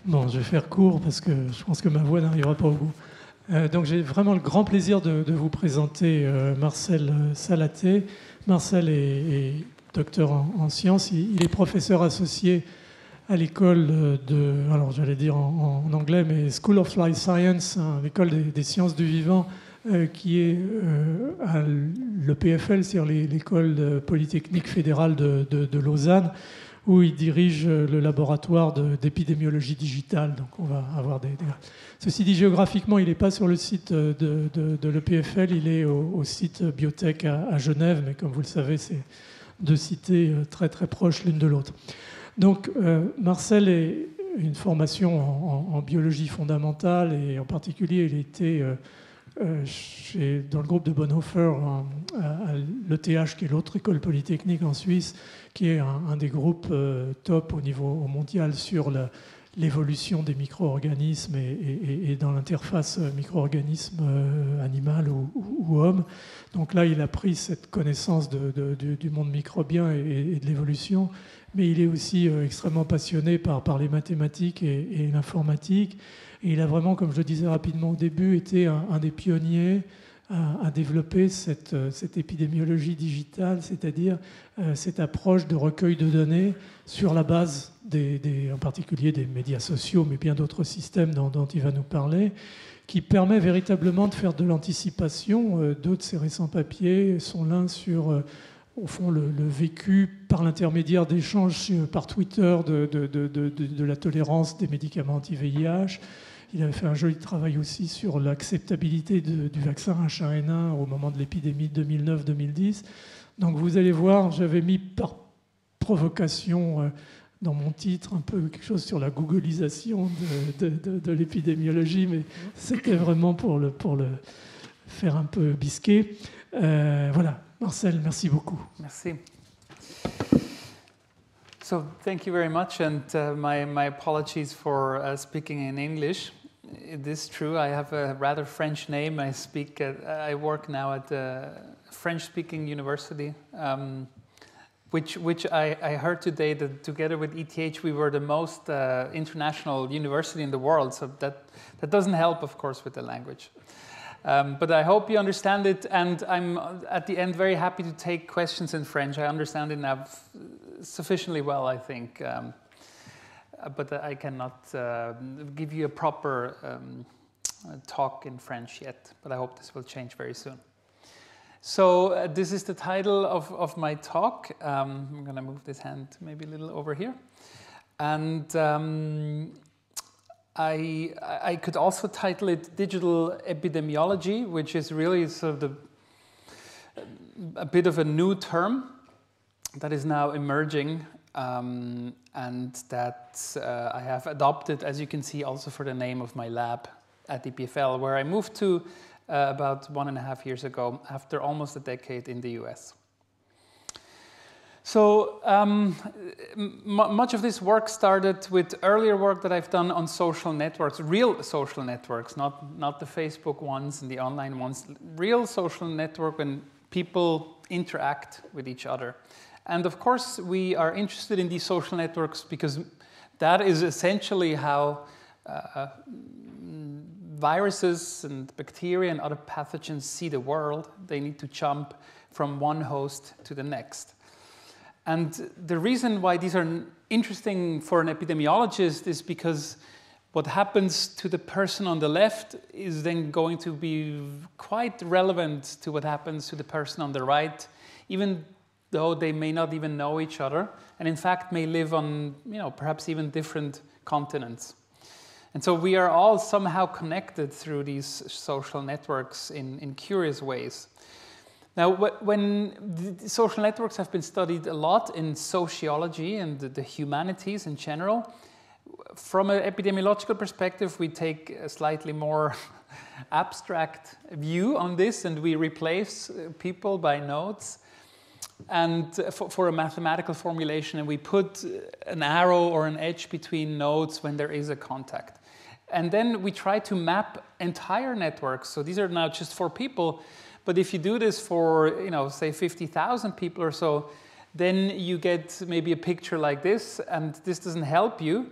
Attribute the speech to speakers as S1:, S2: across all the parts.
S1: Bon, je vais faire court parce que je pense que ma voix n'arrivera pas au bout. Donc j'ai vraiment le grand plaisir de vous présenter Marcel Salathé. Marcel est docteur en sciences. Il est professeur associé à l'école de, alors j'allais dire en anglais, mais School of Life Science, hein, l'école des sciences du vivant, qui est à l'EPFL, c'est-à-dire l'école Polytechnique Fédérale de Lausanne, où il dirige le laboratoire d'épidémiologie digitale. Donc on va avoir des... Ceci dit, géographiquement, il n'est pas sur le site de l'EPFL, il est au site Biotech à Genève, mais comme vous le savez, c'est deux cités très très proches l'une de l'autre. Donc Marcel est une formation en biologie fondamentale, et en particulier il était dans le groupe de Bonhoeffer à l'ETH, qui est l'autre école polytechnique en Suisse, qui est un des groupes top au niveau mondial sur l'évolution des micro-organismes et dans l'interface micro-organisme animal ou homme. Donc là, il a pris cette connaissance du monde microbien et de l'évolution, mais il est aussi extrêmement passionné par les mathématiques et l'informatique. Et il a vraiment, comme je le disais rapidement au début, été un des pionniers à développer cette épidémiologie digitale, c'est-à-dire cette approche de recueil de données sur la base en particulier des médias sociaux, mais bien d'autres systèmes dont il va nous parler, qui permet véritablement de faire de l'anticipation. Deux de ses récents papiers sont l'un sur, au fond, le vécu par l'intermédiaire d'échanges par Twitter de la tolérance des médicaments anti-VIH. Il avait fait un joli travail aussi sur l'acceptabilité du vaccin H1N1 au moment de l'épidémie de 2009-2010. Donc vous allez voir, j'avais mis par provocation dans mon titre un peu quelque chose sur la googlisation de l'épidémiologie, mais c'était vraiment pour le faire un peu bisquer. Voilà, Marcel, merci beaucoup.
S2: Merci. So thank you very much, and my apologies for speaking in English. It is true, I have a rather French name. I work now at a French-speaking university, which I heard today that together with ETH we were the most international university in the world. So that doesn't help, of course, with the language. But I hope you understand it, and I'm at the end very happy to take questions in French. I understand it now sufficiently well, I think, but I cannot give you a proper talk in French yet, but I hope this will change very soon. So this is the title of my talk. I'm going to move this hand maybe a little over here. And I could also title it Digital Epidemiology, which is really sort of a bit of a new term that is now emerging, and that I have adopted, as you can see, also for the name of my lab at EPFL, where I moved to about 1.5 years ago, after almost a decade in the US. So much of this work started with earlier work that I've done on social networks, real social networks, not the Facebook ones and the online ones, real social network when people interact with each other. And of course, we are interested in these social networks because that is essentially how viruses and bacteria and other pathogens see the world. They need to jump from one host to the next. And the reason why these are interesting for an epidemiologist is because what happens to the person on the left is then going to be quite relevant to what happens to the person on the right, even though they may not even know each other, and in fact may live on, perhaps even different continents. And so we are all somehow connected through these social networks in curious ways. Now, when the social networks have been studied a lot in sociology and the humanities in general, from an epidemiological perspective, we take a slightly more abstract view on this, and we replace people by nodes and for a mathematical formulation, and we put an arrow or an edge between nodes when there is a contact. And then we try to map entire networks. So these are now just for people. But if you do this for, say 50,000 people or so, then you get maybe a picture like this, and this doesn't help you.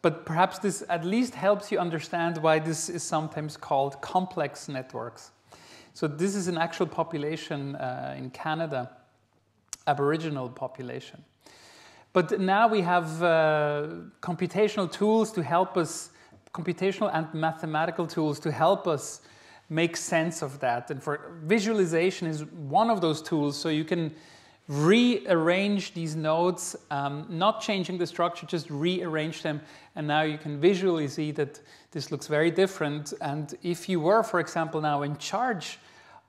S2: But perhaps this at least helps you understand why this is sometimes called complex networks. So this is an actual population in Canada, Aboriginal population. But now we have computational tools to help us, computational and mathematical tools to help us make sense of that. And for visualization is one of those tools, so you can rearrange these nodes, not changing the structure, just rearrange them, and now you can visually see that this looks very different. And if you were, for example, now in charge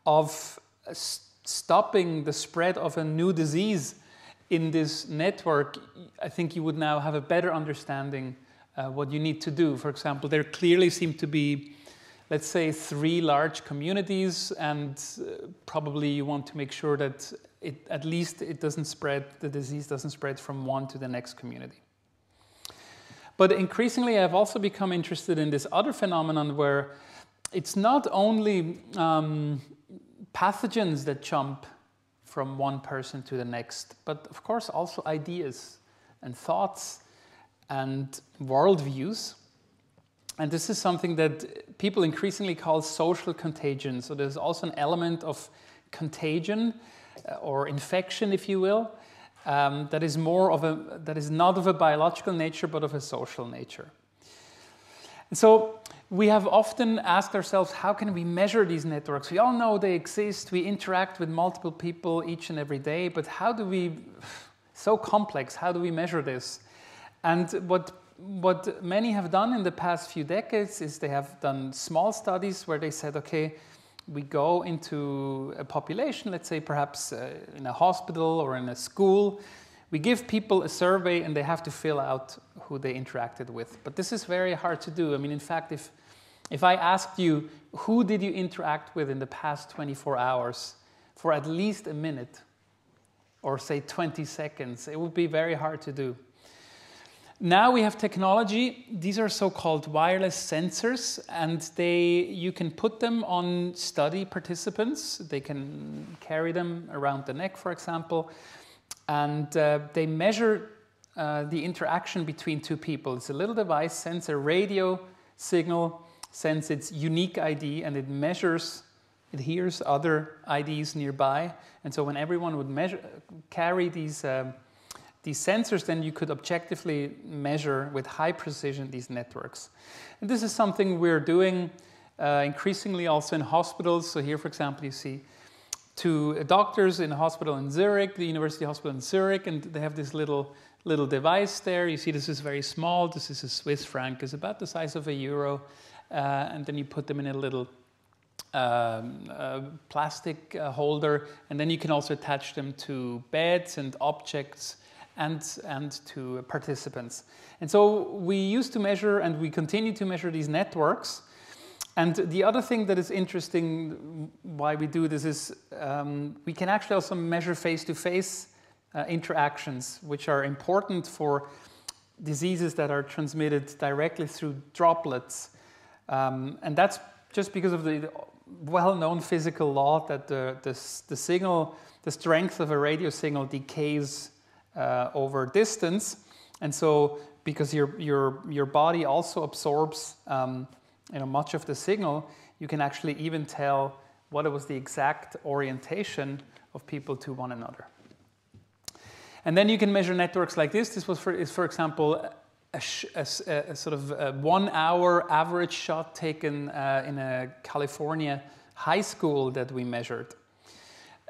S2: of stopping the spread of a new disease in this network, I think you would now have a better understanding what you need to do. For example, there clearly seem to be, let's say, 3 large communities, and probably you want to make sure that at least it doesn't spread, the disease doesn't spread from one to the next community. But increasingly, I've also become interested in this other phenomenon where it's not only pathogens that jump from one person to the next, but of course also ideas and thoughts and worldviews. And this is something that people increasingly call social contagion. So there's also an element of contagion or infection, if you will, that is not of a biological nature, but of a social nature. And so we have often asked ourselves, how can we measure these networks? We all know they exist. We interact with multiple people each and every day, but how do we, so complex, how do we measure this? And what many have done in the past few decades is they have done small studies where they said, okay, we go into a population, let's say perhaps in a hospital or in a school. We give people a survey and they have to fill out who they interacted with. But this is very hard to do. I mean, in fact, if I asked you, who did you interact with in the past 24 hours for at least a minute or say 20 seconds, it would be very hard to do. Now we have technology. These are so-called wireless sensors, and you can put them on study participants. They can carry them around the neck, for example, and they measure the interaction between 2 people. It's a little device, sends a radio signal, sends its unique ID, and it hears other IDs nearby. And so when everyone would carry these sensors, then you could objectively measure with high precision these networks. And this is something we're doing increasingly also in hospitals. So here, for example, you see 2 doctors in a hospital in Zurich, the University Hospital in Zurich, and they have this little device there. You see this is very small. This is a Swiss franc. It's about the size of a euro. And then you put them in a little plastic holder, and then you can also attach them to beds and objects and to participants. And so we used to measure, and we continue to measure these networks. And the other thing that is interesting why we do this is we can actually also measure face-to-face interactions, which are important for diseases that are transmitted directly through droplets. And that's just because of the well-known physical law that the strength of a radio signal decays over distance, and so because your body also absorbs much of the signal, you can actually even tell what was the exact orientation of people to one another. And then you can measure networks like this. This is for example a sort of a 1-hour average shot taken in a California high school that we measured.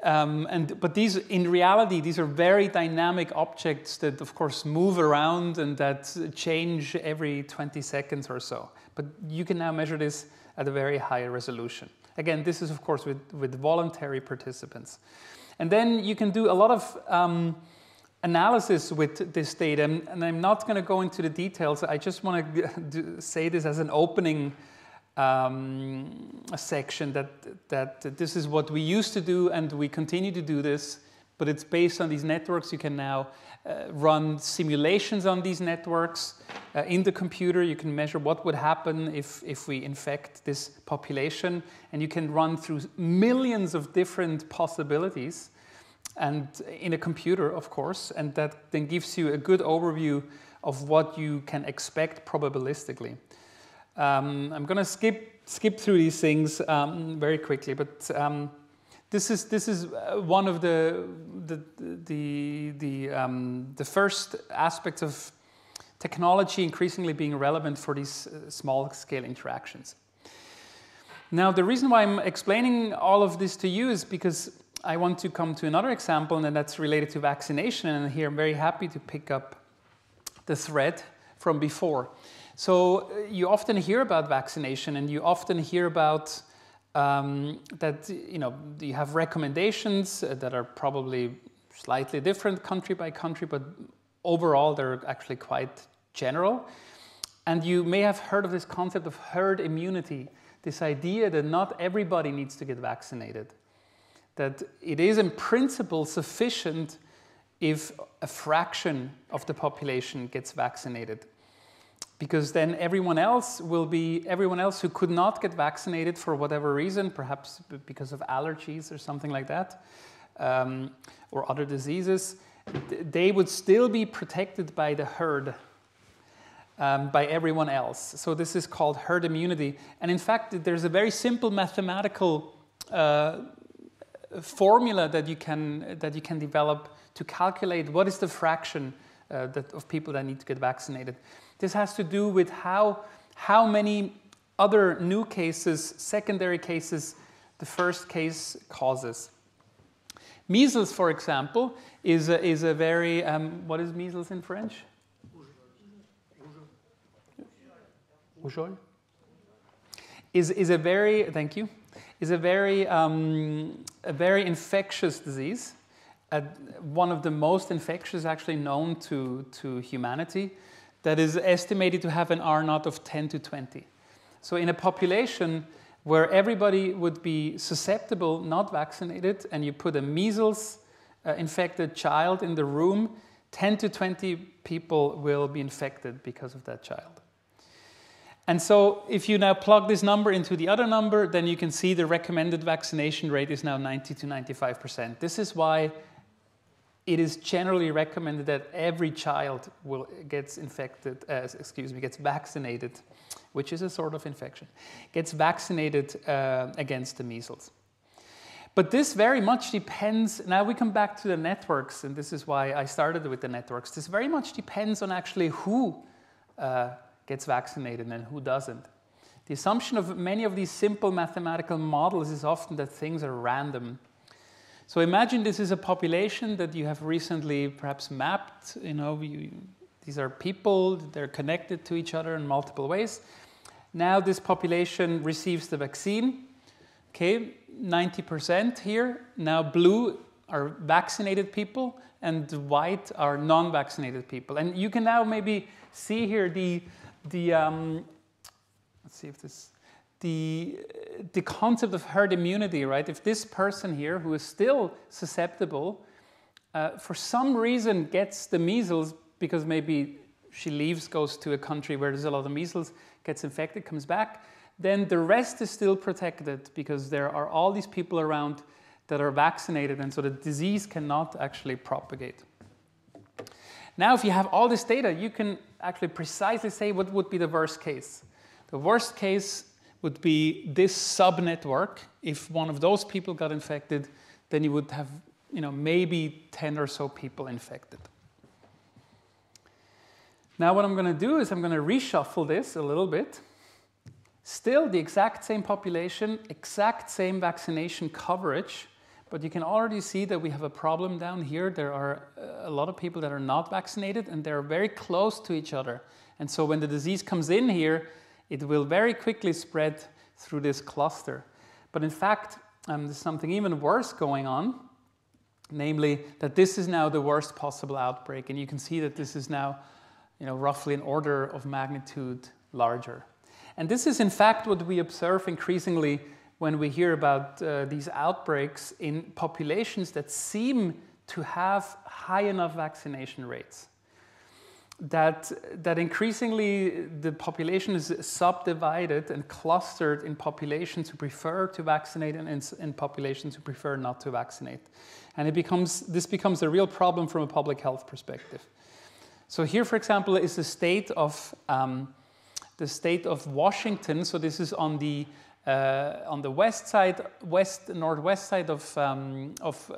S2: But in reality, these are very dynamic objects that, of course, move around and that change every 20 seconds or so. But you can now measure this at a very high resolution. Again, this is, of course, with voluntary participants. And then you can do a lot of analysis with this data. And I'm not going to go into the details. I just want to say this as an opening a section that this is what we used to do and we continue to do this, but it's based on these networks. You can now run simulations on these networks in the computer. You can measure what would happen if we infect this population, and you can run through millions of different possibilities and in a computer, of course, and that then gives you a good overview of what you can expect probabilistically. I'm going to skip through these things very quickly, but this is one of the first aspects of technology increasingly being relevant for these small-scale interactions. Now, the reason why I'm explaining all of this to you is because I want to come to another example, and that's related to vaccination. And here I'm very happy to pick up the thread from before. So you often hear about vaccination, and you often hear about that you have recommendations that are probably slightly different country by country, but overall they're actually quite general. And you may have heard of this concept of herd immunity, this idea that not everybody needs to get vaccinated, that it is in principle sufficient if a fraction of the population gets vaccinated, because then everyone else who could not get vaccinated for whatever reason, perhaps because of allergies or something like that, or other diseases, they would still be protected by the herd, by everyone else. So this is called herd immunity. And in fact, there's a very simple mathematical formula that you can develop to calculate what is the fraction of people that need to get vaccinated. This has to do with how many other new cases, secondary cases, the first case causes. Measles, for example, is a very what is measles in French? Rougeole. Is a very, thank you, is a very infectious disease. One of the most infectious actually known to humanity, that is estimated to have an R0 of 10 to 20. So in a population where everybody would be susceptible, not vaccinated, and you put a measles infected child in the room, 10 to 20 people will be infected because of that child. And so if you now plug this number into the other number, then you can see the recommended vaccination rate is now 90 to 95%. This is why it is generally recommended that every child gets vaccinated, which is a sort of infection, gets vaccinated against the measles. But this very much depends, now we come back to the networks, and this is why I started with the networks. This very much depends on actually who gets vaccinated and who doesn't. The assumption of many of these simple mathematical models is often that things are random. So imagine this is a population that you have recently perhaps mapped. These are people, they're connected to each other in multiple ways. Now this population receives the vaccine. Okay, 90% here. Now blue are vaccinated people and white are non-vaccinated people. And you can now maybe see here let's see if this, the concept of herd immunity, right? If this person here who is still susceptible, for some reason gets the measles, because maybe she leaves, goes to a country where there's a lot of measles, gets infected, comes back, then the rest is still protected because there are all these people around that are vaccinated, and so the disease cannot actually propagate. Now, if you have all this data, you can actually precisely say what would be the worst case. The worst case would be this subnetwork. If one of those people got infected, then you would have, maybe 10 or so people infected. Now, what I'm going to do is I'm going to reshuffle this a little bit. Still the exact same population, exact same vaccination coverage, but you can already see that we have a problem down here. There are a lot of people that are not vaccinated, and they're very close to each other. And so when the disease comes in here, it will very quickly spread through this cluster. But in fact, there's something even worse going on, namely that this is now the worst possible outbreak. And you can see that this is now roughly an order of magnitude larger. And this is in fact what we observe increasingly when we hear about these outbreaks in populations that seem to have high enough vaccination rates. That increasingly the population is subdivided and clustered in populations who prefer to vaccinate and in populations who prefer not to vaccinate. And this becomes a real problem from a public health perspective. So here, for example, is the state of Washington. So this is on the west side, northwest side of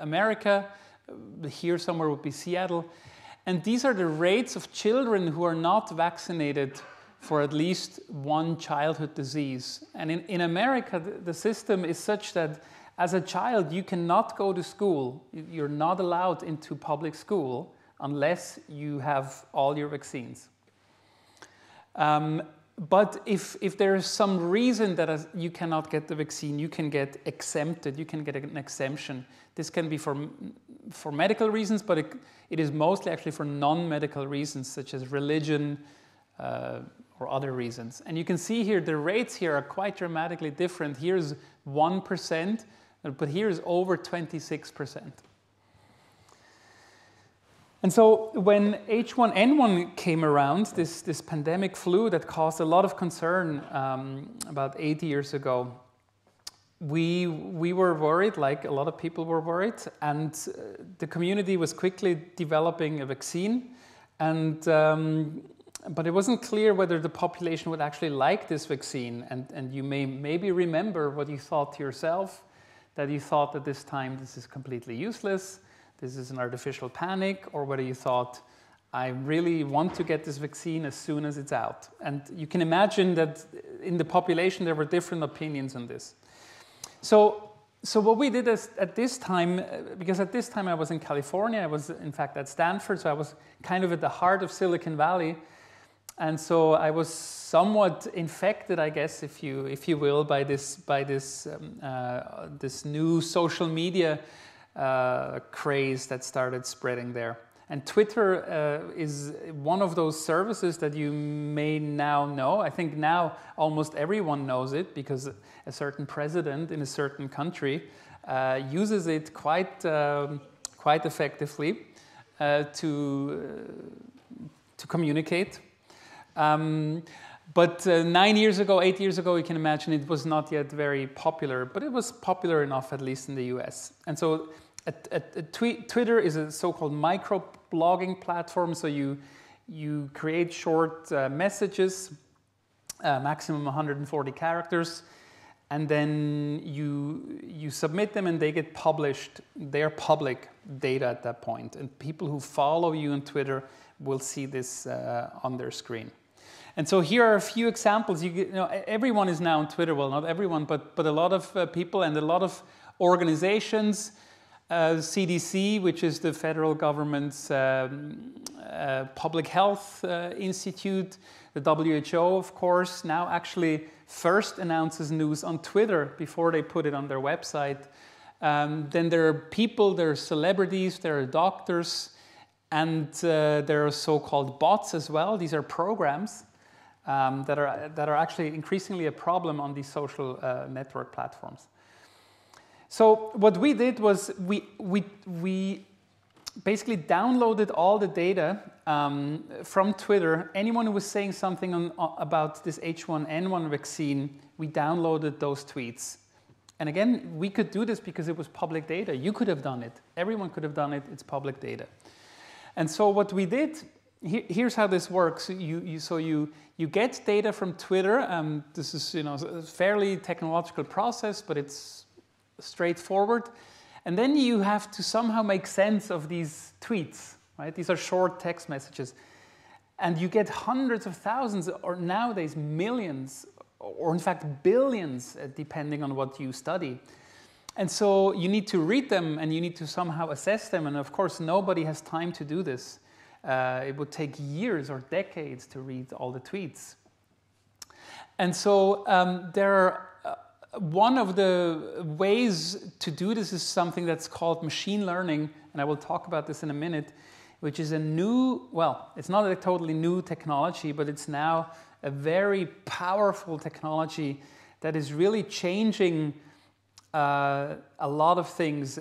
S2: America. Here somewhere would be Seattle. And these are the rates of children who are not vaccinated for at least one childhood disease. And in America, the system is such that as a child, you cannot go to school. You're not allowed into public school unless you have all your vaccines. But if there is some reason that you cannot get the vaccine, you can get exempted, you can get an exemption. This can be for medical reasons, but it is mostly actually for non-medical reasons, such as religion or other reasons. And you can see here, the rates here are quite dramatically different. Here's 1%, but here is over 26%. And so when H1N1 came around, this pandemic flu that caused a lot of concern about 8 years ago, we were worried, like a lot of people were worried, and the community was quickly developing a vaccine, but it wasn't clear whether the population would actually like this vaccine, and you may maybe remember what you thought to yourself, that you thought at this time this is completely useless, this is an artificial panic, or whether you thought, I really want to get this vaccine as soon as it's out. And you can imagine that in the population there were different opinions on this. So what we did at this time, because at this time I was in California, I was in fact at Stanford, so I was kind of at the heart of Silicon Valley, and so I was somewhat infected, I guess, if you will, by this new social media craze that started spreading there. And Twitter is one of those services that you may now know. I think now almost everyone knows it because a certain president in a certain country uses it quite effectively to communicate. But 9 years ago, 8 years ago, you can imagine it was not yet very popular, but it was popular enough, at least in the US. And so Twitter is a so-called microblogging platform. So you create short messages, maximum 140 characters, and then you submit them and they get published. They are public data at that point. And people who follow you on Twitter will see this on their screen. And so here are a few examples. You know, everyone is now on Twitter. Well, not everyone, but a lot of people and a lot of organizations. CDC, which is the federal government's public health institute, the WHO, of course, now actually first announces news on Twitter before they put it on their website. Then there are people, there are celebrities, there are doctors, and there are so-called bots as well. These are programs that are actually increasingly a problem on these social network platforms. So what we did was we basically downloaded all the data from Twitter. Anyone who was saying something about this H1N1 vaccine, we downloaded those tweets. And again, we could do this because it was public data. You could have done it. Everyone could have done it. It's public data. And so what we did, here's how this works. You get data from Twitter. This is a fairly technological process, but it's straightforward. And then you have to somehow make sense of these tweets, right? These are short text messages. And you get hundreds of thousands, or nowadays millions, or in fact billions, depending on what you study. And so you need to read them and you need to somehow assess them. And of course, nobody has time to do this. It would take years or decades to read all the tweets. And so there are one of the ways to do this is something that's called machine learning, and I will talk about this in a minute, which is a new, well, it's not a totally new technology, but it's now a very powerful technology that is really changing a lot of things.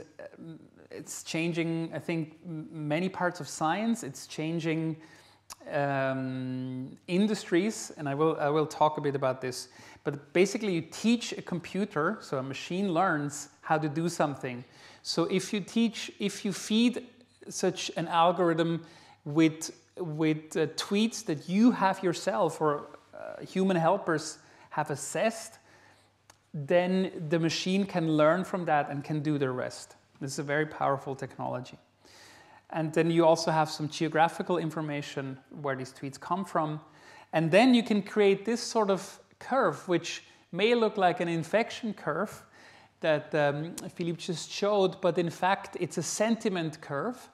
S2: It's changing, I think, many parts of science. It's changing industries, and I will talk a bit about this. But basically, you teach a computer, so a machine learns how to do something. So if you feed such an algorithm with tweets that you have yourself or human helpers have assessed, then the machine can learn from that and can do the rest. This is a very powerful technology. And then you also have some geographical information where these tweets come from. And then you can create this sort of curve, which may look like an infection curve that Philippe just showed, but in fact it's a sentiment curve.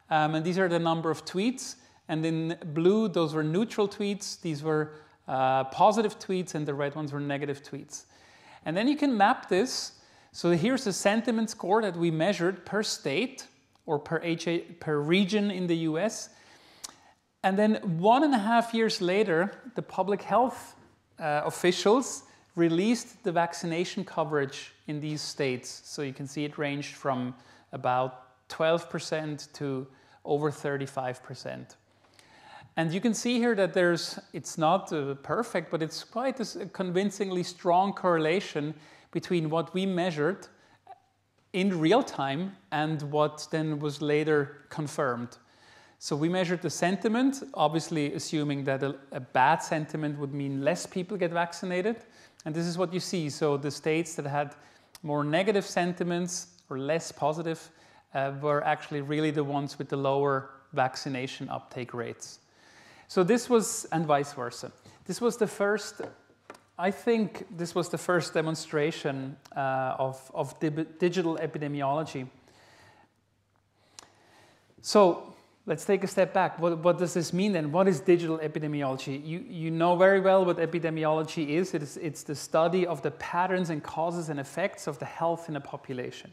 S2: And these are the number of tweets. And in blue, those were neutral tweets. These were positive tweets, and the red ones were negative tweets. And then you can map this. So here's the sentiment score that we measured per state or per region in the US. And then 1.5 years later, the public health officials released the vaccination coverage in these states. So you can see it ranged from about 12% to over 35%. And you can see here that it's not perfect, but it's quite a convincingly strong correlation between what we measured in real time and what then was later confirmed. So we measured the sentiment, obviously assuming that a bad sentiment would mean less people get vaccinated. And this is what you see. So the states that had more negative sentiments or less positive were actually really the ones with the lower vaccination uptake rates. So this was, and vice versa. This was the first, I think this was the first demonstration of digital epidemiology. So let's take a step back. What does this mean then? What is digital epidemiology? You know very well what epidemiology is. It's the study of the patterns and causes and effects of the health in a population.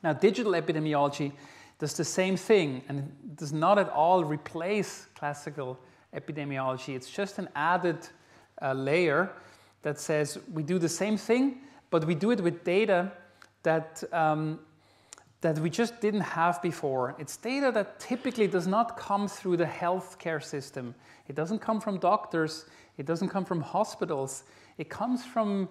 S2: Now, digital epidemiology does the same thing and does not at all replace classical epidemiology. It's just an added layer that says we do the same thing, but we do it with data that we just didn't have before. It's data that typically does not come through the healthcare system. It doesn't come from doctors. It doesn't come from hospitals. It comes from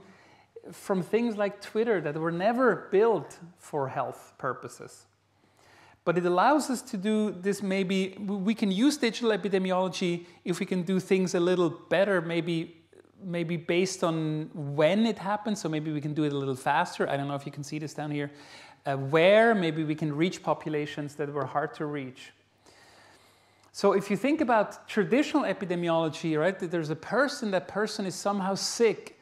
S2: things like Twitter that were never built for health purposes. But it allows us to do this. Maybe we can use digital epidemiology if we can do things a little better, maybe based on when it happens. So maybe we can do it a little faster. I don't know if you can see this down here. Where maybe we can reach populations that were hard to reach. So if you think about traditional epidemiology, right, there's a person, that person is somehow sick,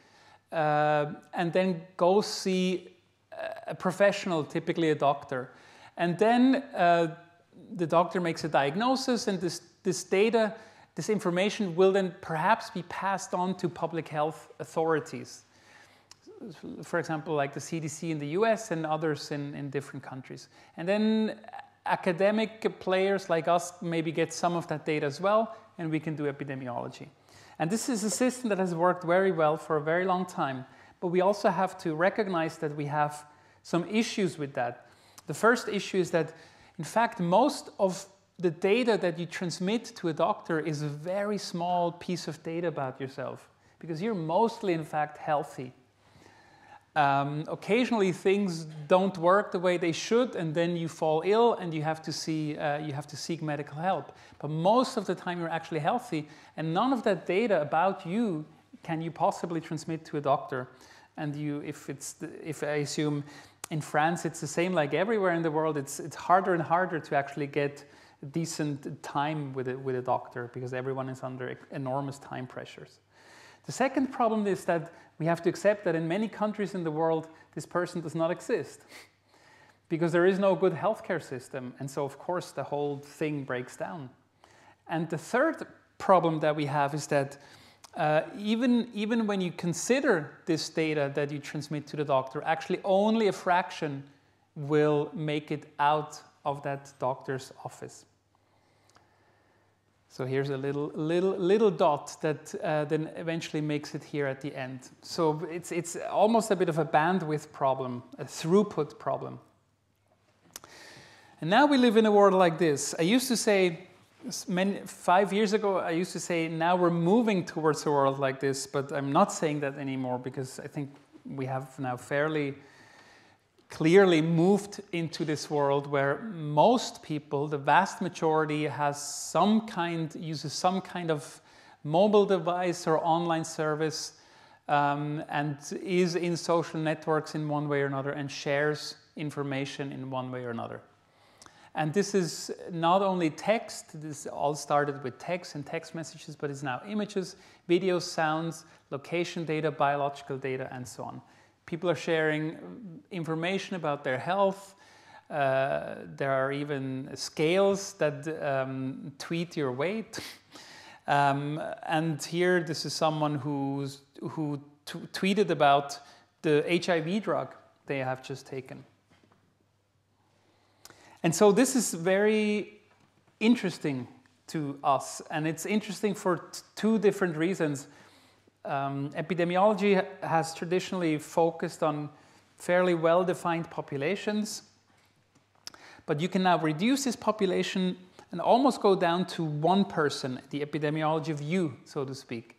S2: and then go see a professional, typically a doctor. And then the doctor makes a diagnosis, and this data, this information will then perhaps be passed on to public health authorities. For example, like the CDC in the US and others in different countries. And then academic players like us maybe get some of that data as well, and we can do epidemiology. And this is a system that has worked very well for a very long time. But we also have to recognize that we have some issues with that. The first issue is that, in fact, most of the data that you transmit to a doctor is a very small piece of data about yourself, because you're mostly, in fact, healthy. Occasionally, things don't work the way they should, and then you fall ill, and you have to seek medical help. But most of the time, you're actually healthy, and none of that data about you can you possibly transmit to a doctor. And if I assume in France, it's the same like everywhere in the world. It's harder and harder to actually get decent time with a doctor, because everyone is under enormous time pressures. The second problem is that we have to accept that in many countries in the world, this person does not exist, because there is no good healthcare system. And so, of course, the whole thing breaks down. And the third problem that we have is that even when you consider this data that you transmit to the doctor, actually only a fraction will make it out of that doctor's office. So here's a little dot that then eventually makes it here at the end. So it's almost a bit of a bandwidth problem, a throughput problem. And now we live in a world like this. I used to say, 5 years ago, I used to say, now we're moving towards a world like this, but I'm not saying that anymore, because I think we have now fairly clearly moved into this world where most people, the vast majority, uses some kind of mobile device or online service, and is in social networks in one way or another and shares information in one way or another. And this is not only text, this all started with text and text messages, but it's now images, videos, sounds, location data, biological data, and so on. People are sharing information about their health. There are even scales that tweet your weight. And here, this is someone who tweeted about the HIV drug they have just taken. And so this is very interesting to us, and it's interesting for two different reasons. Epidemiology has traditionally focused on fairly well-defined populations, but you can now reduce this population and almost go down to one person, the epidemiology view, so to speak.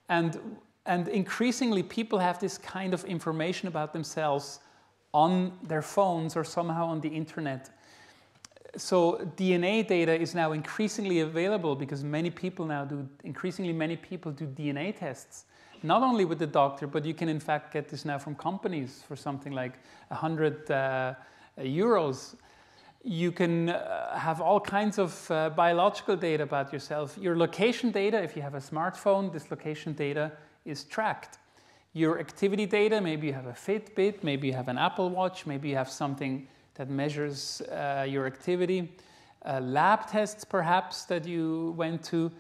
S2: And increasingly, people have this kind of information about themselves on their phones or somehow on the internet. So DNA data is now increasingly available because increasingly many people do DNA tests. Not only with the doctor, but you can in fact get this now from companies for something like 100 euros. You can have all kinds of biological data about yourself. Your location data, if you have a smartphone, this location data is tracked. Your activity data, maybe you have a Fitbit, maybe you have an Apple Watch, maybe you have something that measures your activity. Lab tests, perhaps, that you went to.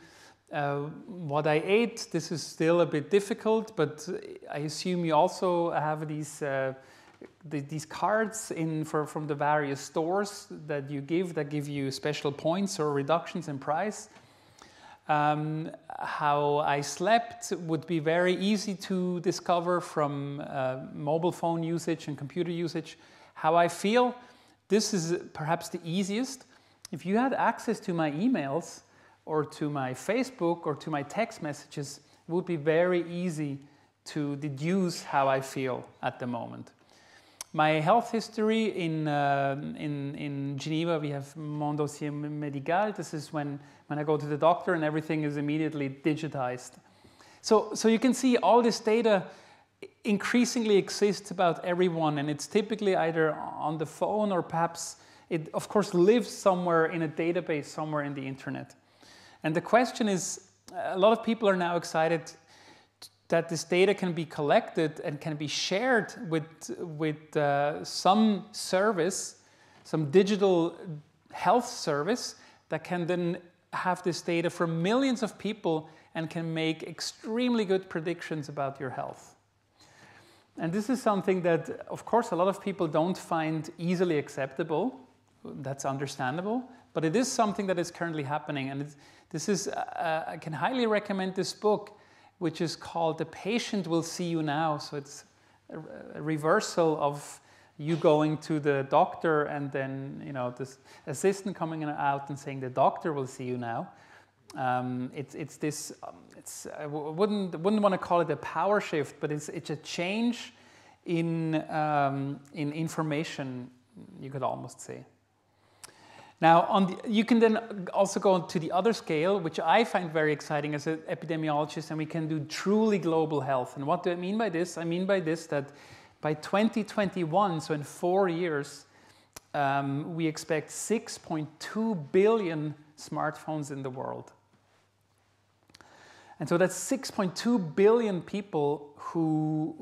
S2: What I ate, this is still a bit difficult, but I assume you also have these cards from the various stores that give you special points or reductions in price. How I slept would be very easy to discover from mobile phone usage and computer usage. How I feel, this is perhaps the easiest. If you had access to my emails or to my Facebook or to my text messages, it would be very easy to deduce how I feel at the moment. My health history in Geneva, we have Mon Dossier Médical. This is when I go to the doctor and everything is immediately digitized. So you can see all this data increasingly exists about everyone, and it's typically either on the phone or perhaps it, of course, lives somewhere in a database, somewhere in the internet. And the question is, a lot of people are now excited that this data can be collected and can be shared with some service, some digital health service that can then have this data from millions of people and can make extremely good predictions about your health. And this is something that, of course, a lot of people don't find easily acceptable. That's understandable, but it is something that is currently happening. And I can highly recommend this book, which is called The Patient Will See You Now. So it's a reversal of you going to the doctor and then, this assistant coming out and saying the doctor will see you now. I wouldn't want to call it a power shift, but it's a change in information, you could almost say. Now, you can then also go to the other scale, which I find very exciting as an epidemiologist, and we can do truly global health. And what do I mean by this? I mean by this that by 2021, so in 4 years, we expect 6.2 billion smartphones in the world. And so that's 6.2 billion people who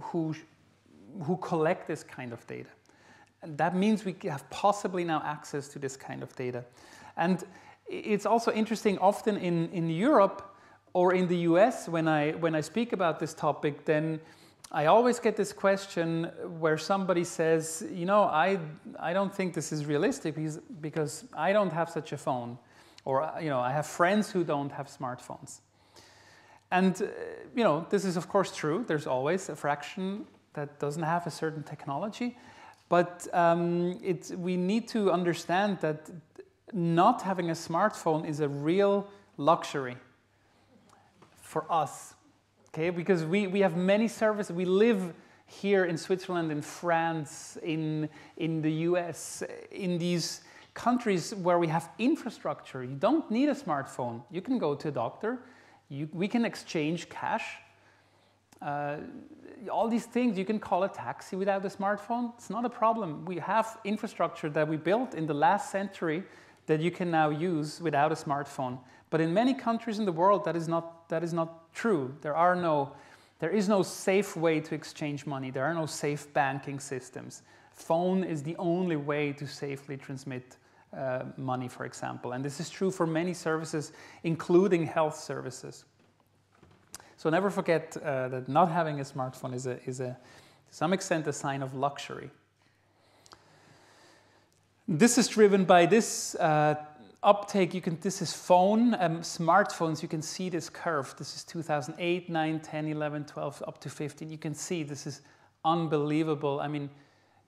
S2: collect this kind of data. And that means we have possibly now access to this kind of data. And it's also interesting, often in Europe or in the US, when I speak about this topic, then I always get this question where somebody says, I don't think this is realistic because I don't have such a phone. Or, I have friends who don't have smartphones. And, this is of course true. There's always a fraction that doesn't have a certain technology. But we need to understand that not having a smartphone is a real luxury for us, okay? Because we have many services. We live here in Switzerland, in France, in the US, in these countries where we have infrastructure. You don't need a smartphone. You can go to a doctor. We can exchange cash. All these things, you can call a taxi without a smartphone. It's not a problem. We have infrastructure that we built in the last century that you can now use without a smartphone. But in many countries in the world, that is not true. There is no safe way to exchange money. There are no safe banking systems. Phone is the only way to safely transmit money, for example. And this is true for many services, including health services. So never forget that not having a smartphone is to some extent a sign of luxury. This is driven by this uptake. This is phone, smartphones. You can see this curve. This is 2008, 9, 10, 11, 12, up to 15. You can see this is unbelievable. I mean,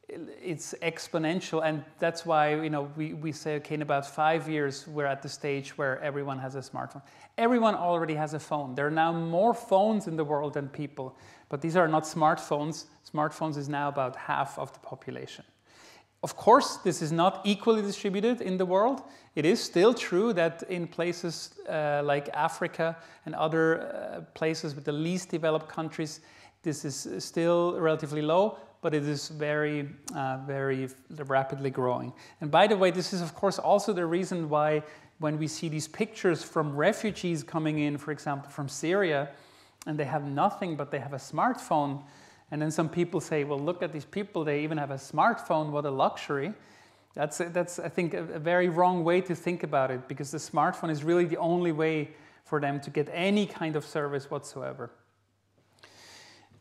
S2: it's exponential, and that's why we say, okay, in about 5 years we're at the stage where everyone has a smartphone. Everyone already has a phone. There are now more phones in the world than people, but these are not smartphones. Smartphones is now about half of the population. Of course, this is not equally distributed in the world. It is still true that in places like Africa and other places with the least developed countries, this is still relatively low, but it is very, very rapidly growing. And by the way, this is of course also the reason why when we see these pictures from refugees coming in, for example, from Syria, and they have nothing, but they have a smartphone, and then some people say, well, look at these people, they even have a smartphone, what a luxury. That's I think, a very wrong way to think about it, because the smartphone is really the only way for them to get any kind of service whatsoever.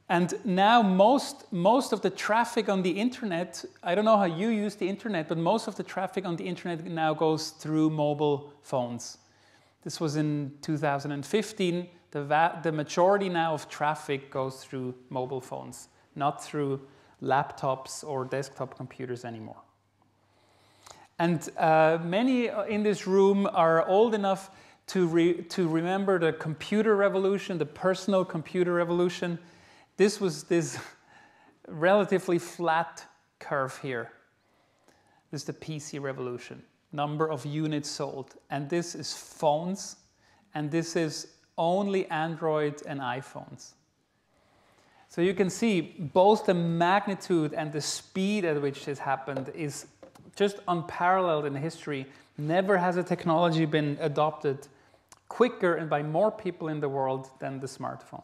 S2: And now most of the traffic on the internet, I don't know how you use the internet, but most of the traffic on the internet now goes through mobile phones. This was in 2015. The majority now of traffic goes through mobile phones, not through laptops or desktop computers anymore. And many in this room are old enough to remember the computer revolution, the personal computer revolution. This was this relatively flat curve here. This is the PC revolution, number of units sold. And this is phones, and this is only Android and iPhones. So you can see both the magnitude and the speed at which this happened is just unparalleled in history. Never has a technology been adopted quicker and by more people in the world than the smartphone.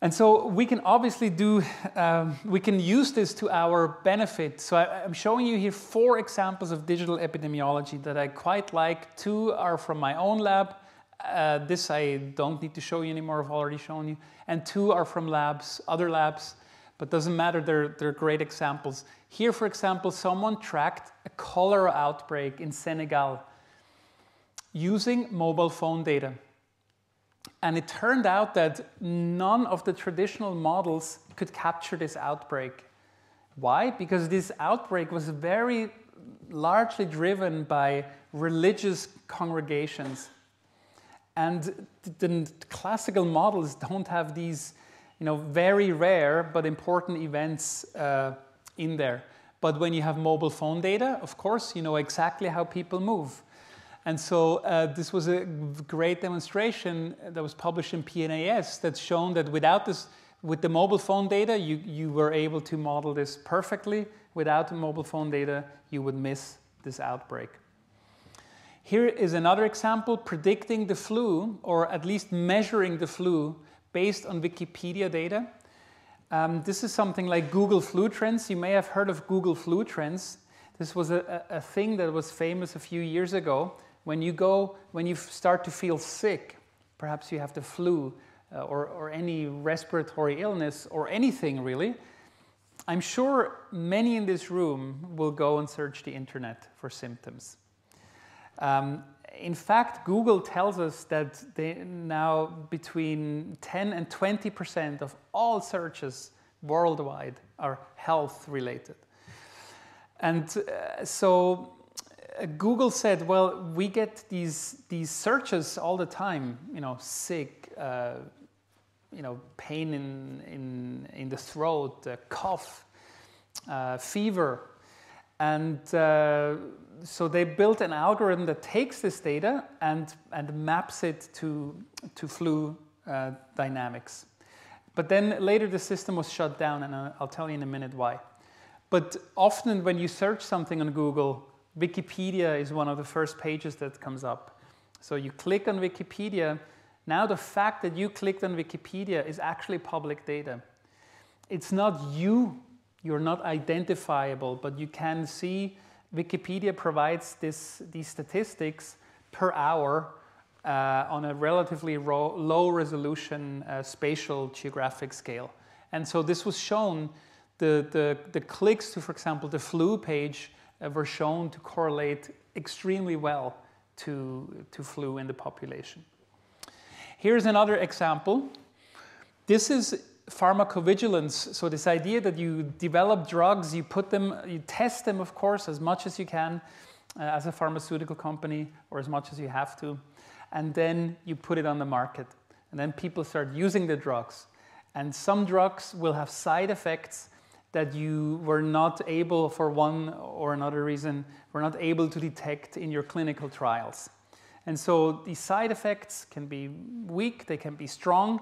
S2: And so we can obviously we can use this to our benefit. So I'm showing you here 4 examples of digital epidemiology that I quite like. 2 are from my own lab. This I don't need to show you anymore, I've already shown you. And 2 are from other labs, but doesn't matter, they're great examples. Here, for example, someone tracked a cholera outbreak in Senegal using mobile phone data. And it turned out that none of the traditional models could capture this outbreak. Why? Because this outbreak was very largely driven by religious congregations. And the classical models don't have these, very rare but important events in there. But when you have mobile phone data, of course, you know exactly how people move. And so this was a great demonstration that was published in PNAS that's shown that with the mobile phone data, you were able to model this perfectly. Without the mobile phone data, you would miss this outbreak. Here is another example predicting the flu, or at least measuring the flu based on Wikipedia data. This is something like Google Flu Trends. You may have heard of Google Flu Trends. This was a thing that was famous a few years ago. When you start to feel sick, perhaps you have the flu or any respiratory illness or anything really, I'm sure many in this room will go and search the internet for symptoms. In fact, Google tells us that now between 10 and 20% of all searches worldwide are health related. And so Google said, well, we get these searches all the time, sick, pain in the throat, cough, fever. And so they built an algorithm that takes this data and maps it to flu dynamics. But then later the system was shut down, and I'll tell you in a minute why. But often when you search something on Google, Wikipedia is one of the first pages that comes up. So you click on Wikipedia. Now the fact that you clicked on Wikipedia is actually public data. It's not you. You're not identifiable, but you can see Wikipedia provides these statistics per hour on a relatively low resolution spatial geographic scale. And so this was shown, the clicks to, for example, the flu page were shown to correlate extremely well to flu in the population. Here's another example. This is pharmacovigilance. So this idea that you develop drugs, you test them, of course, as much as you can as a pharmaceutical company, or as much as you have to, and then you put it on the market. And then people start using the drugs. And some drugs will have side effects that you were not able, for one or another reason, were not able to detect in your clinical trials. And so these side effects can be weak, they can be strong.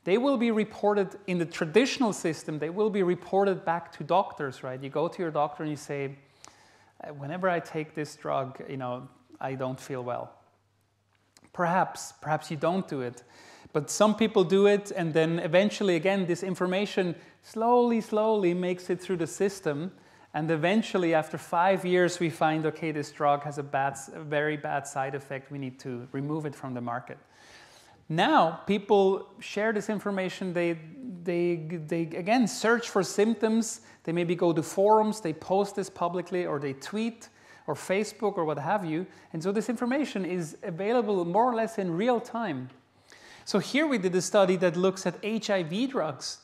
S2: They will be reported in the traditional system, they will be reported back to doctors, right? You go to your doctor and you say, whenever I take this drug, I don't feel well. Perhaps you don't do it. But some people do it, and then eventually, again, this information slowly makes it through the system. And eventually, after 5 years, we find, okay, this drug has a very bad side effect. We need to remove it from the market. Now, people share this information. They again search for symptoms. They maybe go to forums. They post this publicly, or they tweet, or Facebook, or what have you. And so this information is available more or less in real time. So here we did a study that looks at HIV drugs.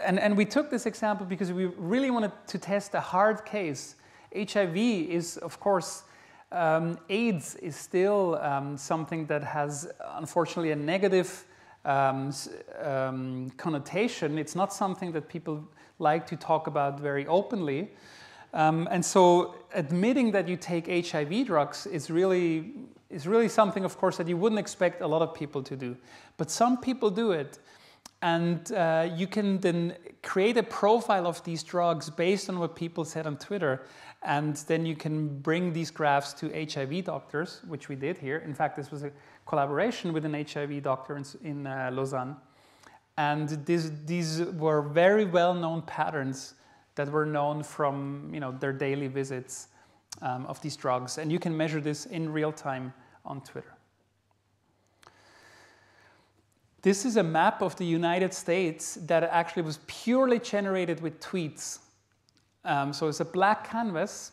S2: And we took this example because we really wanted to test a hard case. HIV is, of course, AIDS is still something that has, unfortunately, a negative connotation. It's not something that people like to talk about very openly. And so admitting that you take HIV drugs is really something, of course, that you wouldn't expect a lot of people to do. But some people do it. And you can then create a profile of these drugs based on what people said on Twitter. And then you can bring these graphs to HIV doctors, which we did here. In fact, this was a collaboration with an HIV doctor in Lausanne. And these were very well-known patterns that were known from their daily visits of these drugs. And you can measure this in real time on Twitter. This is a map of the United States that actually was purely generated with tweets. So it's a black canvas,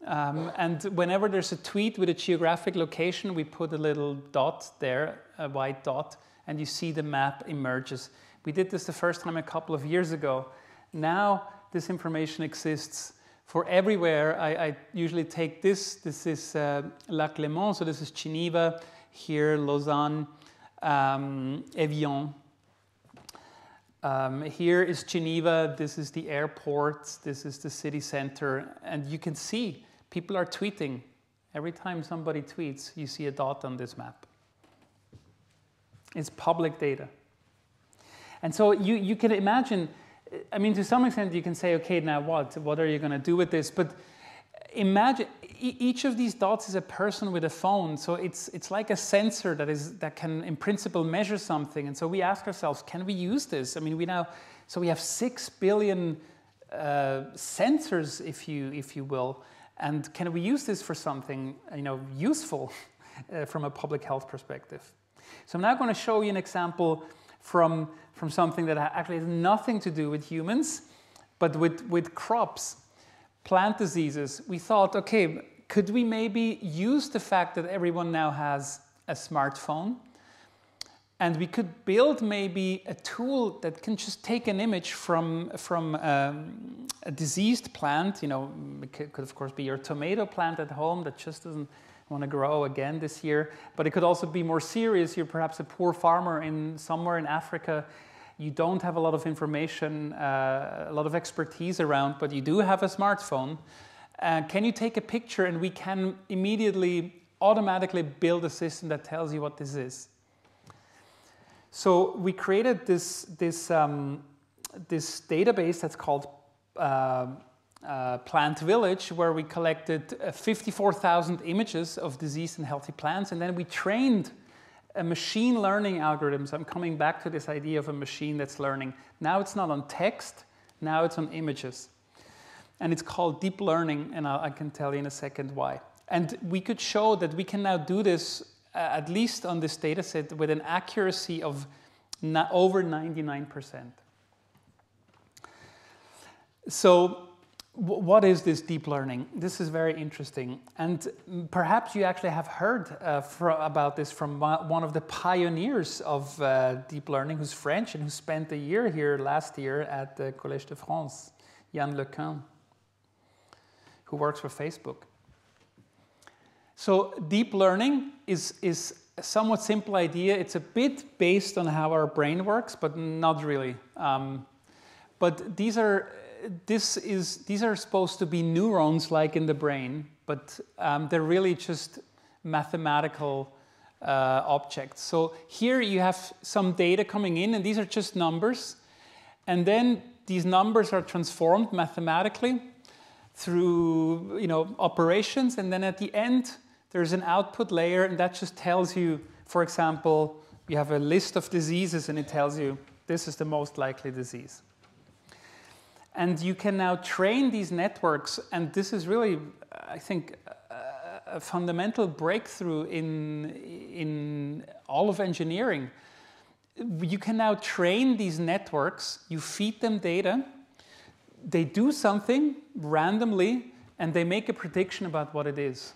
S2: and whenever there's a tweet with a geographic location, we put a little dot there, a white dot, and you see the map emerges. We did this the first time a couple of years ago. Now this information exists for everywhere. I usually take this. This is Lac Léman, so this is Geneva, here Lausanne, Evian. Here is Geneva, this is the airport, this is the city center, and you can see people are tweeting. Every time somebody tweets, you see a dot on this map. It's public data. And so you can imagine, I mean, to some extent you can say, okay, now what? What are you going to do with this? But imagine, each of these dots is a person with a phone, so it's like a sensor that can, in principle, measure something. And so we ask ourselves, can we use this? I mean, we have 6 billion sensors, if you will, and can we use this for something useful from a public health perspective? So I'm now going to show you an example from something that actually has nothing to do with humans, but with crops. Plant diseases. We thought, okay, could we maybe use the fact that everyone now has a smartphone, and we could build maybe a tool that can just take an image from a diseased plant. It could of course be your tomato plant at home that just doesn't want to grow again this year, but it could also be more serious. You're perhaps a poor farmer somewhere in Africa, you don't have a lot of information, a lot of expertise around, but you do have a smartphone. Can you take a picture and we can immediately, automatically build a system that tells you what this is? So we created this database that's called Plant Village, where we collected 54,000 images of diseased and healthy plants, and then we trained a machine learning algorithm. So I'm coming back to this idea of a machine that's learning. Now it's not on text, now it's on images. And it's called deep learning, and I can tell you in a second why. And we could show that we can now do this, at least on this data set, with an accuracy of over 99%. So what is this deep learning? This is very interesting. And perhaps you actually have heard about this from one of the pioneers of deep learning, who's French and who spent a year here last year at the Collège de France, Yann Lequin, who works for Facebook. So deep learning is a somewhat simple idea. It's a bit based on how our brain works, but not really. But these are supposed to be neurons like in the brain, but they're really just mathematical objects. So here you have some data coming in, and these are just numbers. And then these numbers are transformed mathematically through operations, and then at the end there's an output layer, and that just tells you, for example, you have a list of diseases and it tells you this is the most likely disease. And you can now train these networks, and this is really, I think, a fundamental breakthrough in all of engineering. You can now train these networks, you feed them data, they do something randomly, and they make a prediction about what it is.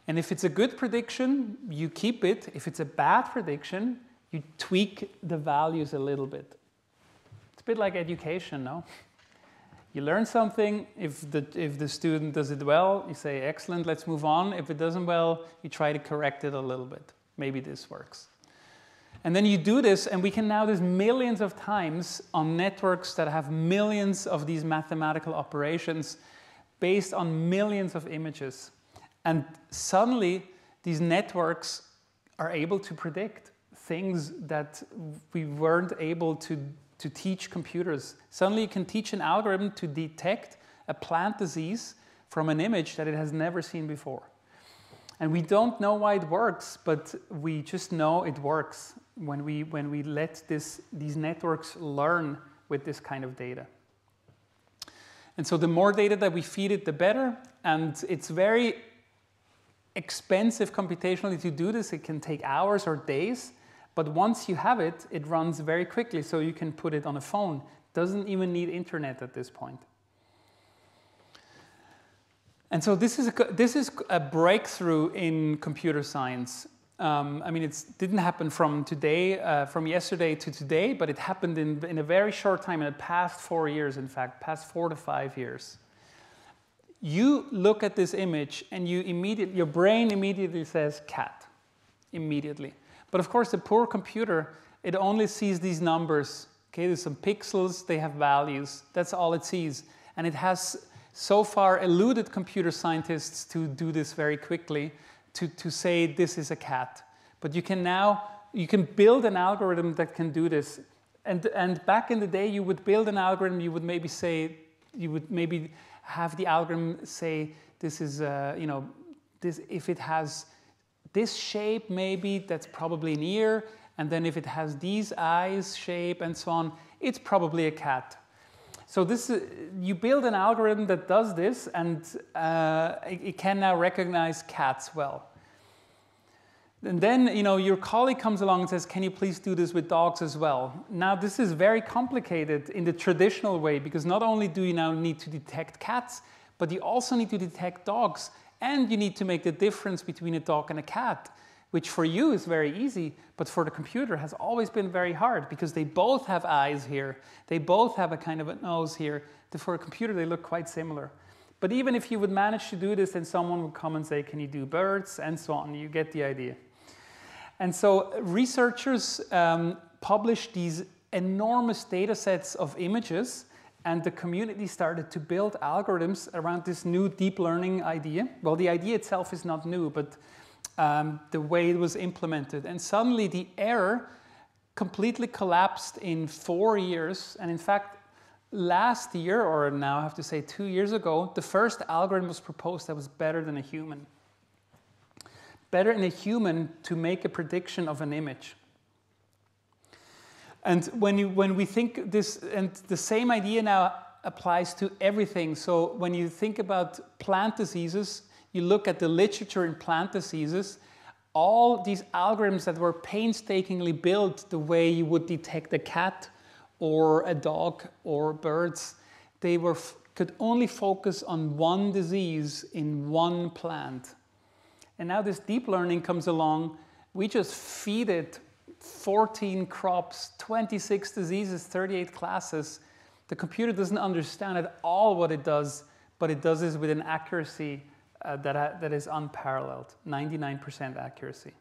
S2: And if it's a good prediction, you keep it. If it's a bad prediction, you tweak the values a little bit. It's a bit like education, no? You learn something. If the student does it well, you say, excellent, let's move on. If it doesn't well, you try to correct it a little bit. Maybe this works. And then you do this, and we can now do this millions of times on networks that have millions of these mathematical operations based on millions of images. And suddenly, these networks are able to predict things that we weren't able to teach computers. Suddenly, you can teach an algorithm to detect a plant disease from an image that it has never seen before. And we don't know why it works, but we just know it works when we let these networks learn with this kind of data. And so the more data that we feed it, the better. And it's very expensive computationally to do this. It can take hours or days. But once you have it, it runs very quickly, so you can put it on a phone. It doesn't even need internet at this point. And so this is a breakthrough in computer science. I mean, it didn't happen from yesterday to today, but it happened in a very short time, in the past 4 years, in fact, past 4 to 5 years. You look at this image, and your brain immediately says cat, immediately. But of course, the poor computer, it only sees these numbers. Okay, there's some pixels, they have values. That's all it sees. And it has so far eluded computer scientists to do this very quickly, to say this is a cat. But you can build an algorithm that can do this. And back in the day, you would build an algorithm, you would maybe have the algorithm say, this is, if it has this shape, maybe that's probably an ear, and then if it has these eyes shape and so on, it's probably a cat. So you build an algorithm that does this, and it can now recognize cats well. And then your colleague comes along and says, can you please do this with dogs as well? Now this is very complicated in the traditional way, because not only do you now need to detect cats, but you also need to detect dogs. And you need to make the difference between a dog and a cat, which for you is very easy, but for the computer has always been very hard, because they both have eyes here. They both have a kind of a nose here. For a computer, they look quite similar. But even if you would manage to do this, then someone would come and say, can you do birds? And so on. You get the idea. And so researchers publish these enormous data sets of images, and the community started to build algorithms around this new deep learning idea. Well, the idea itself is not new, but the way it was implemented. And suddenly the error completely collapsed in 4 years. And in fact, last year, or now I have to say 2 years ago, the first algorithm was proposed that was better than a human. Better than a human to make a prediction of an image. And when we think this, and the same idea now applies to everything. So when you think about plant diseases, you look at the literature in plant diseases, all these algorithms that were painstakingly built the way you would detect a cat or a dog or birds, they could only focus on one disease in one plant. And now this deep learning comes along, we just feed it 14 crops, 26 diseases, 38 classes. The computer doesn't understand at all what it does, but it does this with an accuracy that is unparalleled, 99% accuracy.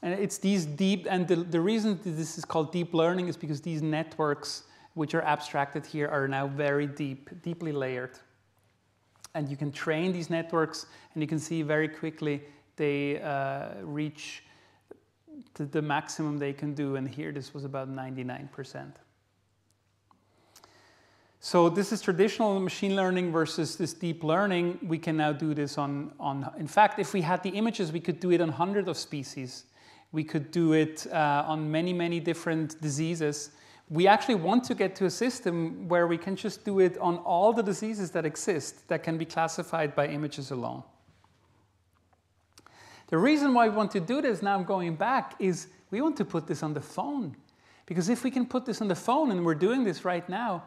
S2: And it's these deep, and the reason this is called deep learning is because these networks, which are abstracted here, are now very deeply layered. And you can train these networks, and you can see very quickly they reach the maximum they can do, and here this was about 99%. So this is traditional machine learning versus this deep learning. We can now do this on in fact, if we had the images, we could do it on hundreds of species. We could do it on many, many different diseases. We actually want to get to a system where we can just do it on all the diseases that exist that can be classified by images alone. The reason why we want to do this, now I'm going back, is we want to put this on the phone. Because if we can put this on the phone, and we're doing this right now,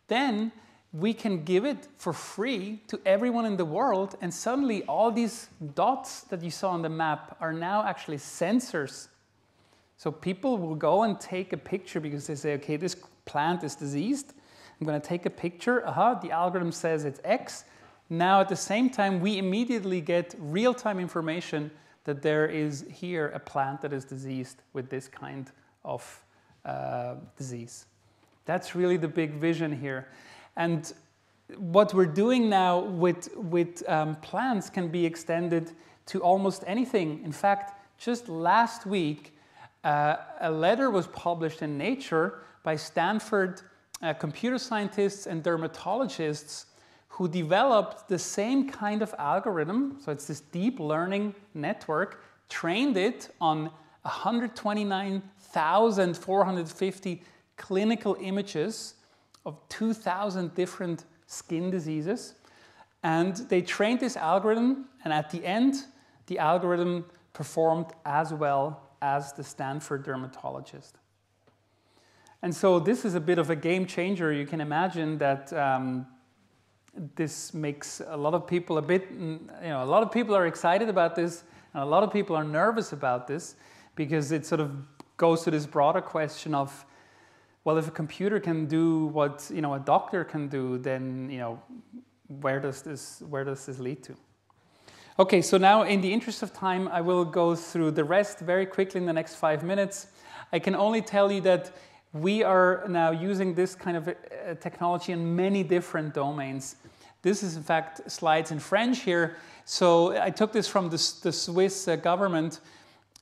S2: then we can give it for free to everyone in the world, and suddenly all these dots that you saw on the map are now actually sensors. So people will go and take a picture because they say, okay, this plant is diseased. I'm going to take a picture. The algorithm says it's X. Now at the same time, we immediately get real-time information that there is here a plant that is diseased with this kind of disease. That's really the big vision here. And what we're doing now with plants can be extended to almost anything. In fact, just last week, a letter was published in Nature by Stanford computer scientists and dermatologists who developed the same kind of algorithm. So it's this deep learning network, trained it on 129,450 clinical images of 2,000 different skin diseases. And they trained this algorithm, and at the end, the algorithm performed as well as the Stanford dermatologist. And so this is a bit of a game changer. You can imagine that this makes a lot of people a lot of people are excited about this, and a lot of people are nervous about this, because it sort of goes to this broader question of, well, if a computer can do what a doctor can do, then where does this lead to? Okay, so now in the interest of time, I will go through the rest very quickly in the next 5 minutes. I can only tell you that we are now using this kind of technology in many different domains. This is, in fact, slides in French here. So I took this from the Swiss government.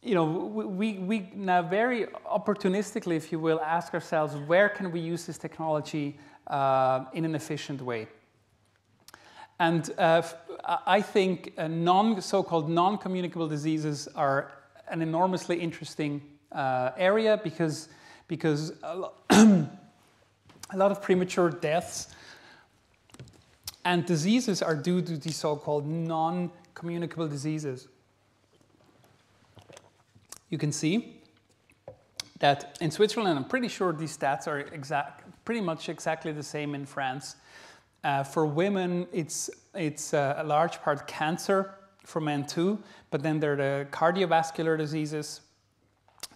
S2: We now very opportunistically, if you will, ask ourselves, where can we use this technology in an efficient way? And I think so-called non-communicable diseases are an enormously interesting area because a lot of premature deaths and diseases are due to these so-called non-communicable diseases. You can see that in Switzerland, I'm pretty sure these stats are pretty much exactly the same in France. For women, it's a large part cancer, for men too, but then there are the cardiovascular diseases,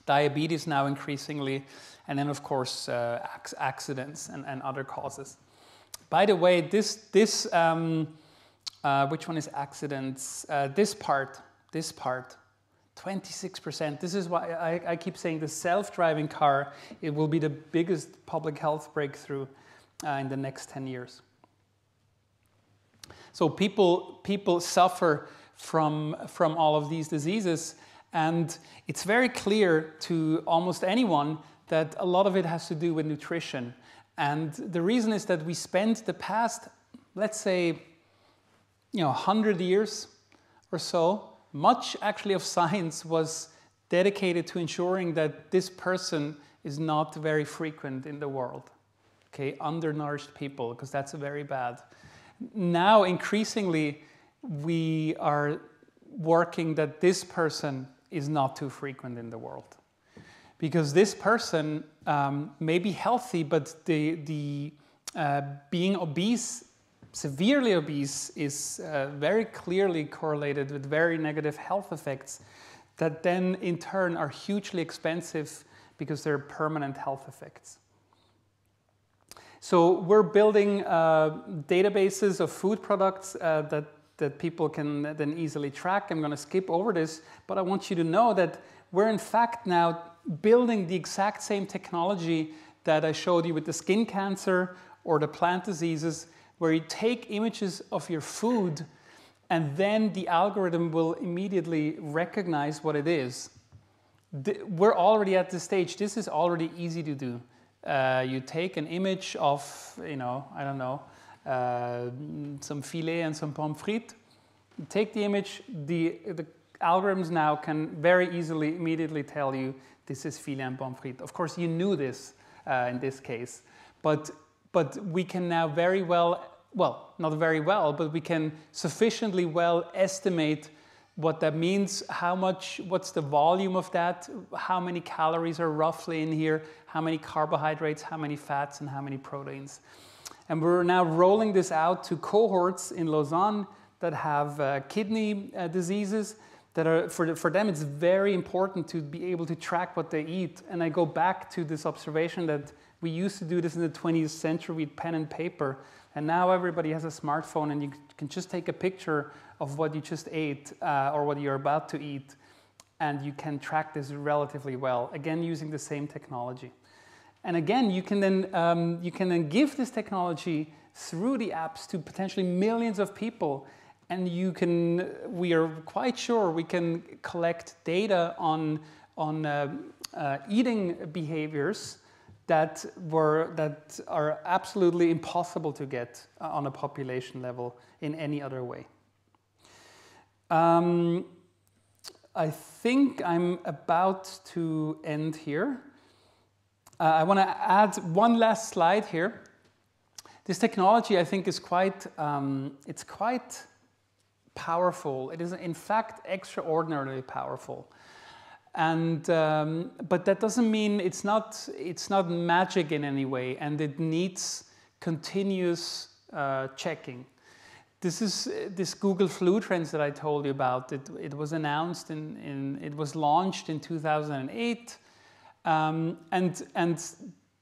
S2: diabetes now increasingly, and then of course accidents and other causes. By the way, this which one is accidents? This part, 26%. This is why I keep saying the self-driving car, it will be the biggest public health breakthrough in the next 10 years. So people suffer from all of these diseases, and it's very clear to almost anyone that a lot of it has to do with nutrition. And the reason is that we spent the past, let's say, 100 years or so, much actually of science was dedicated to ensuring that this person is not very frequent in the world. Okay, undernourished people, because that's very bad. Now, increasingly, we are working that this person is not too frequent in the world. Because this person may be healthy, but being obese, severely obese, is very clearly correlated with very negative health effects that then in turn are hugely expensive because they're permanent health effects. So we're building databases of food products that people can then easily track. I'm going to skip over this, but I want you to know that we're in fact now building the exact same technology that I showed you with the skin cancer or the plant diseases, where you take images of your food and then the algorithm will immediately recognize what it is. We're already at this stage. This is already easy to do. You take an image of, I don't know, some filet and some pommes frites. You take the image, the algorithms now can very easily, immediately tell you this is filet and pommes frites. Of course, you knew this in this case, but we can now very well, not very well, but we can sufficiently well estimate what that means, what's the volume of that, how many calories are roughly in here, how many carbohydrates, how many fats, and how many proteins. And we're now rolling this out to cohorts in Lausanne that have kidney diseases. That are, for them, it's very important to be able to track what they eat. And I go back to this observation that we used to do this in the 20th century with pen and paper. And now everybody has a smartphone and you can just take a picture of what you just ate or what you're about to eat. And you can track this relatively well, again, using the same technology. And again, you can then give this technology through the apps to potentially millions of people. And we are quite sure we can collect data on eating behaviors that are absolutely impossible to get on a population level in any other way. I think I'm about to end here. I want to add one last slide here. This technology, I think, is quite powerful. It is, in fact, extraordinarily powerful. And but that doesn't mean it's not magic in any way, and it needs continuous checking. This Google Flu Trends that I told you about. It was announced it was launched in 2008, and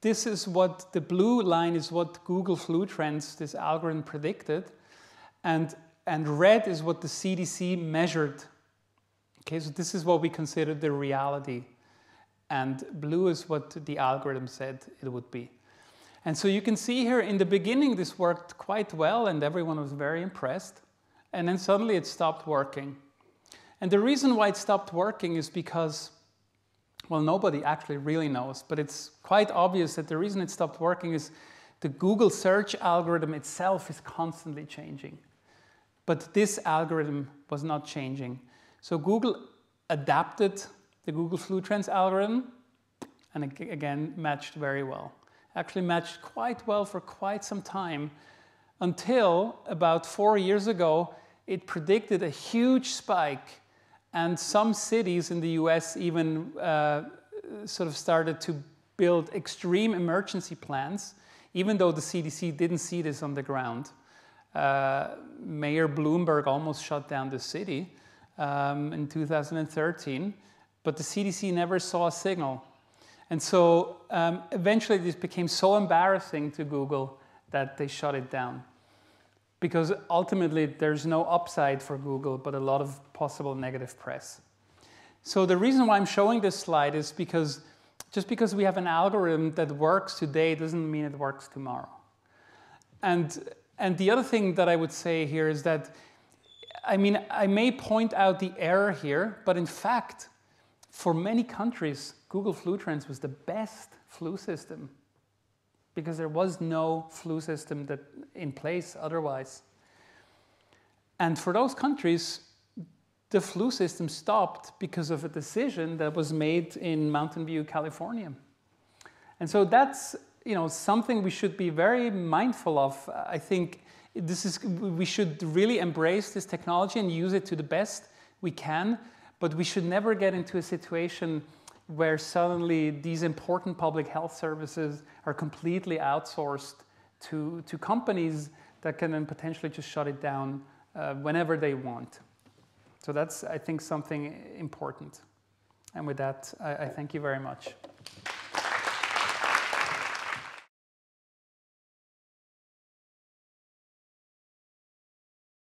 S2: this is what the blue line is what Google Flu Trends, this algorithm, predicted, and red is what the CDC measured. Okay, so this is what we consider the reality. And blue is what the algorithm said it would be. And so you can see here in the beginning this worked quite well and everyone was very impressed. And then suddenly it stopped working. And the reason why it stopped working is because, well, nobody actually really knows, but it's quite obvious that the reason it stopped working is the Google search algorithm itself is constantly changing. But this algorithm was not changing. So Google adapted the Google Flu Trends algorithm and again matched very well. Actually matched quite well for quite some time until about 4 years ago it predicted a huge spike, and some cities in the US even sort of started to build extreme emergency plans, even though the CDC didn't see this on the ground. Mayor Bloomberg almost shut down the city in 2013, but the CDC never saw a signal. And so eventually this became so embarrassing to Google that they shut it down. Because ultimately there's no upside for Google, but a lot of possible negative press. So the reason why I'm showing this slide is because just because we have an algorithm that works today doesn't mean it works tomorrow. And the other thing that I would say here is that, I mean, I may point out the error here, but in fact, for many countries, Google Flu Trends was the best flu system because there was no flu system that in place otherwise. And for those countries, the flu system stopped because of a decision that was made in Mountain View, California. And so that's, you know, something we should be very mindful of. I think we should really embrace this technology and use it to the best we can, but we should never get into a situation where suddenly these important public health services are completely outsourced to companies that can then potentially just shut it down whenever they want. So that's, I think, something important. And with that, I thank you very much.